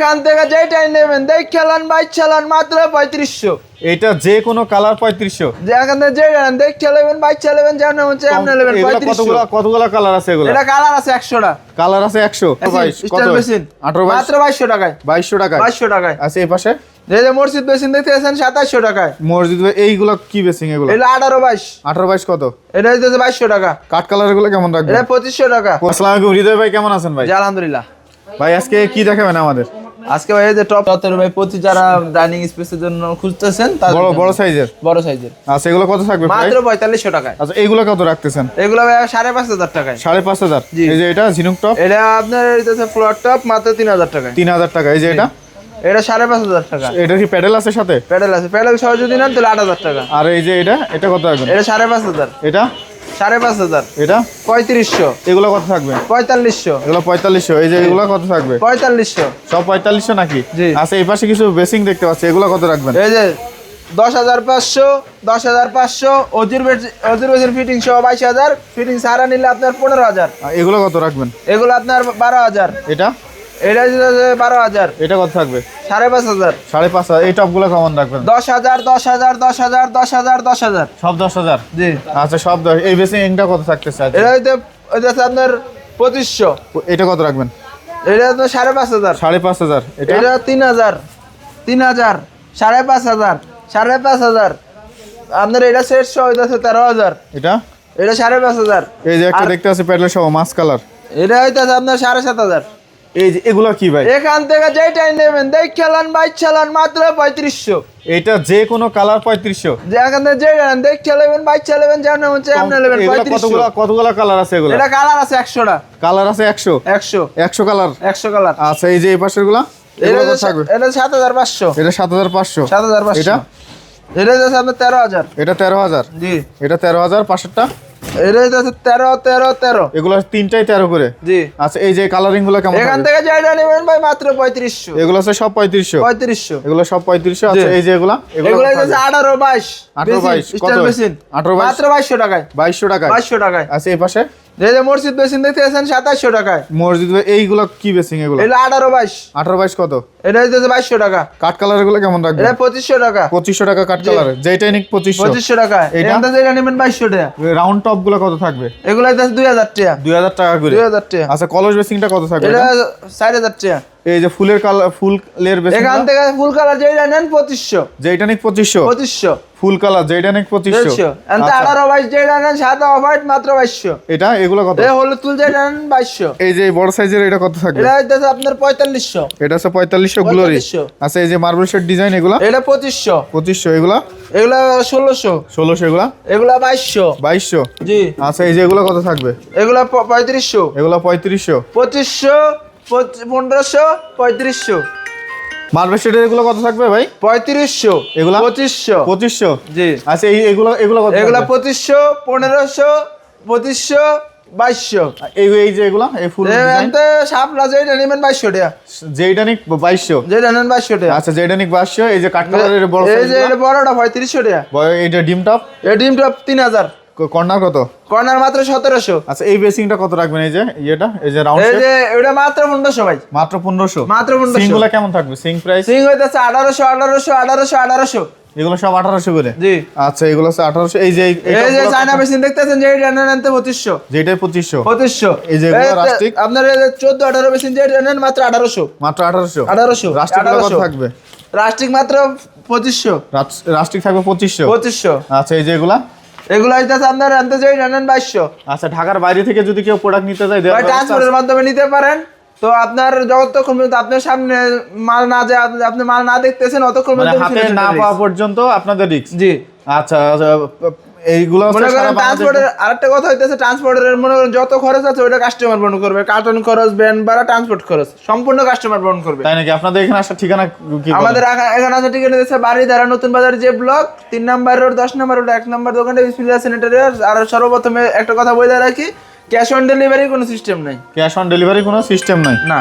এখান থেকে যেটাই নেবেন দেখ চালান বাইক চালান মাত্র 3500। এটা যে কোনো কালার 3500। যে এখান থেকে যেটা দেখ চালাবেন বাইক চালাবেন যেমন হচ্ছে আপনি নেবেন 3500। কতগুলা কালার আছে এগুলো? এটা কালার আছে 100টা। কালার আছে 100। কত? 18 মাত্র 2200 টাকায়। 2200 টাকায়। 2200 টাকায়। আচ্ছা এই পাশে এই যে মসজিদ বেসিন দেখতেছেন 2700 টাকায়। মসজিদ এইগুলো কি বেসিং এগুলো? এটা 18 22। 18 22 কত? এটা হচ্ছে 2200 টাকা। কাট কালার গুলো কেমন রাখবেন? এটা 2500 টাকা। আসসালামু আলাইকুম হৃদয় ভাই, কেমন আছেন ভাই? জি আলহামদুলিল্লাহ। ভাই আজকে কি দেখাবেন আমাদের? আজকে ভাই এই যে টপ 17 ভাই প্রতি যারা ডাইনিং স্পেসের জন্য খুঁজতেছেন তাদের বড় জন্য। বড় সাইজের। বড় সাইজের। আচ্ছা এগুলো কত থাকবে ভাই? মাত্র 4500 টাকায়। আচ্ছা এইগুলো কত রাখতেছেন? এগুলো ভাই 5500 টাকায়। 5500। জি। এই যে এটা ঝিনুক টপ, এটা আপনার এটা ফ্লোর টপ মাত্র 3000 টাকায়। 3000 টাকা। এই যে এটা এটা 5500 টাকা। এটা কি প্যাডেল আছে সাথে? প্যাডেল আছে, প্যাডেল সহ যদি নেন তাহলে 8000 টাকা। আর এই যে এটা কত রাখবেন? এটা 5500। এটা 5500। এটা 3500। এগুলো কত থাকবে? 4500। এগুলো 4500। এই যে এগুলো কত থাকবে? 4500। সব 4500 নাকি? জি। আচ্ছা এই পাশে কিছু বেসিং দেখতে পাচ্ছি, এগুলো কত রাখবেন? এই যে 10500, 10500 অজির বেসিন ফিটিং সহ 22000, ফিটিং সারা নিলে আপনার 15000। আর এগুলো কত রাখবেন? এগুলো আপনার 12000। এটা এটা হচ্ছে 12000। এটা কত থাকবে? 5500। 5500। এই টপগুলো কেমন রাখবেন? 10000, 10000, 10000, 10000, 10000। সব 10000। জি। আচ্ছা সব 10। এই বেসিংটা কত থাকতেছে আজকে? এটা হইতে আপনার 2500। এটা কত রাখবেন? এটা আপনার 5500। 5500। এটা এটা 3000, 3000, 5500, 5500। আপনার এটা সেট সহ হইতেছে 13000। এটা 5500। এই যে একটা দেখতে আছে প্যাডেল সহ মাছ কালার, এটা হইতেছে আপনার 7500। এই যে এগুলো কি ভাই? এখান থেকে যেটাই নেবেন দেখ চালান বাইক চালান মাত্র 3500। এটা যে কোনো কালার 3500। যে এখান থেকে যেটা দেখ চালাবেন বাইক চালাবেন যেমন হচ্ছে আপনি নেবেন এগুলো 3500। কতগুলা কালার আছে এগুলো? এটা কালার আছে 100টা। কালার আছে 100। 100 কালার। 100 কালার। আচ্ছা এই যে এই পাশের গুলা এটা এগুলো কত থাকবে? এটা 7500। এটা 7500। 7500। এটা এটা হচ্ছে আপনার 13000। এটা 13000। জি। এটা 13000। পাশেরটা এটা হচ্ছে 13, 13, 13। এগুলো তিনটাই 13 করে। জি। আচ্ছা এই যে কালারিং গুলো কেমন এখান থাকবে? থেকে যেটা নেবেন ভাই মাত্র 3500। এগুলো আছে সব 3500। 3500। এগুলো সব 3500। আচ্ছা এই যে এগুলো এগুলো হচ্ছে 18 22। 18 22 কত? স্টাইল বেসিন 18 22 মাত্র 2200 টাকায়। 2200 টাকায়। 2200 টাকায়। আচ্ছা এই পাশে এই যে মসজিদ বেসিন দেখতেছেন 2700 টাকায়। মসজিদ এইগুলো কি বেসিং এগুলো? এটা 18 22। 18 22 কত? এটা হচ্ছে 2200 টাকা। কাট কালার গুলো কেমন রাখবেন? এটা 2500 টাকা। 2500 টাকা কাট কালার। যেটাই নিক 2500। 2500 টাকা। এটা? এটা যেটা নেবেন 2200 টাকা। রাউন্ড টপ গুলো কত থাকবে? এগুলো হচ্ছে 2000 টাকা। 2000 টাকা করে। 2000 টাকা। আচ্ছা কলস বেসিংটা কত থাকবে? এটা 4000 টাকা। এই যে ফুলের কালার, ফুলের বেসিং এখান থেকে ফুল কালার যেটা নেন 2500। যেটা নিক 2500। 2500। ফুল কালার যেটা নিক 2500। 2500। এন্ড 18 22 যেটা নেন সাদা অফ হোয়াইট মাত্র 2200। এটা এগুলো কত? এই হলুদ ফুল যেটা নেন 2200। এই যে বড় সাইজের এটা কত থাকবে? এটা হচ্ছে আপনার 4500। এটা হচ্ছে 4500 গ্লোরি। 4500। আচ্ছা এই যে মার্বেল শেড ডিজাইন এগুলো এটা 2500। 2500। এগুলা এগুলা 1600। 1600। এগুলা এগুলা 2200। 2200। জি। আচ্ছা এই যে এগুলো কত থাকবে? এগুলা 3500। এগুলো 3500। 2500, 1500, 3500। মার্বেল শেডের এগুলো কত থাকবে ভাই? 3500। এগুলা 2500। 2500। জি। আচ্ছা এগুলো কত এগুলা থাকবে? 2500, 1500, 2500, 2200। এই যে এগুলা এই ফুল ডিজাইন এতে শাপলা যেটা নেবেন 2200 টাকা। যেটা নিক 2200। যেটা নেন 2200 টাকা। আচ্ছা যেটা নিক 2200। এই যে কাট কালারের বড় এই সাইজ যে এটা বড়টা 3500 টাকা। এইটা ডিম টপ এই ডিম টপ 3000। কর্নার কত? কর্নার মাত্র 1700। আচ্ছা এই বেসিংটা কত রাখবেন? এই যে এই যে রাউন্ড এই শেপ যে এটা মাত্র 1500 ভাই। মাত্র 1500। মাত্র 1500। সিং গুলা কেমন থাকবে? সিং প্রাইস সিং হইতাছে 1800, 1800, 1800, 1800। এগুলো সব 1800 করে। জি। আচ্ছা এগুলো হচ্ছে 1800। এই যে এই যে চায়না মেশিন দেখতেছেন যে এটা নেন 2500। যেটা 2500। 2500। এই যে এগুলো রাস্টিক আপনার এই যে 14 18 মেশিন যেটা নেন মাত্র 1800। মাত্র 1800। 1800। রাস্টিক কত থাকবে? রাস্টিক মাত্র 2500। রাস্টিক থাকবে 2500। 2500। আচ্ছা এই যে এগুলা এগুলো হইতাছে আপনার আনতে যেটা নেন 2200। আচ্ছা ঢাকার বাইরে থেকে যদি কেউ প্রোডাক্ট নিতে চায় ভাই ট্রান্সপোর্টের মাধ্যমে নিতে পারেন। তো আপনার যতক্ষণ পর্যন্ত আপনার সামনে মাল না যায় আপনি মাল না দেখতেছেন অতক্ষণ মানে পর্যন্ত হাতে না পাওয়া পর্যন্ত আপনাদের রিস্ক। জি। আচ্ছা এইগুলো মনে করেন ট্রান্সপোর্টের আরেকটা কথা হইতেছে ট্রান্সপোর্টের মনে করেন যত খরচ আছে ওটা কাস্টমার বহন করবে। কার্টন খরচ, ভ্যান ভাড়া, ট্রান্সপোর্ট খরচ সম্পূর্ণ কাস্টমার বহন করবে। তাই নাকি? আপনাদের এখানে আসার ঠিকানা কি? আমাদের এখানে আছে ঠিকানা দিচ্ছে বাড়িধারা নতুন বাজার যে block 3 number road 10 number road 1 number দোকানে বিসমিল্লাহ স্যানিটারি। আর সর্বপ্রথমে একটা কথা বলে রাখি, ক্যাশ অন ডেলিভারি কোনো সিস্টেম নাই। ক্যাশ অন ডেলিভারি কোনো সিস্টেম নাই। না।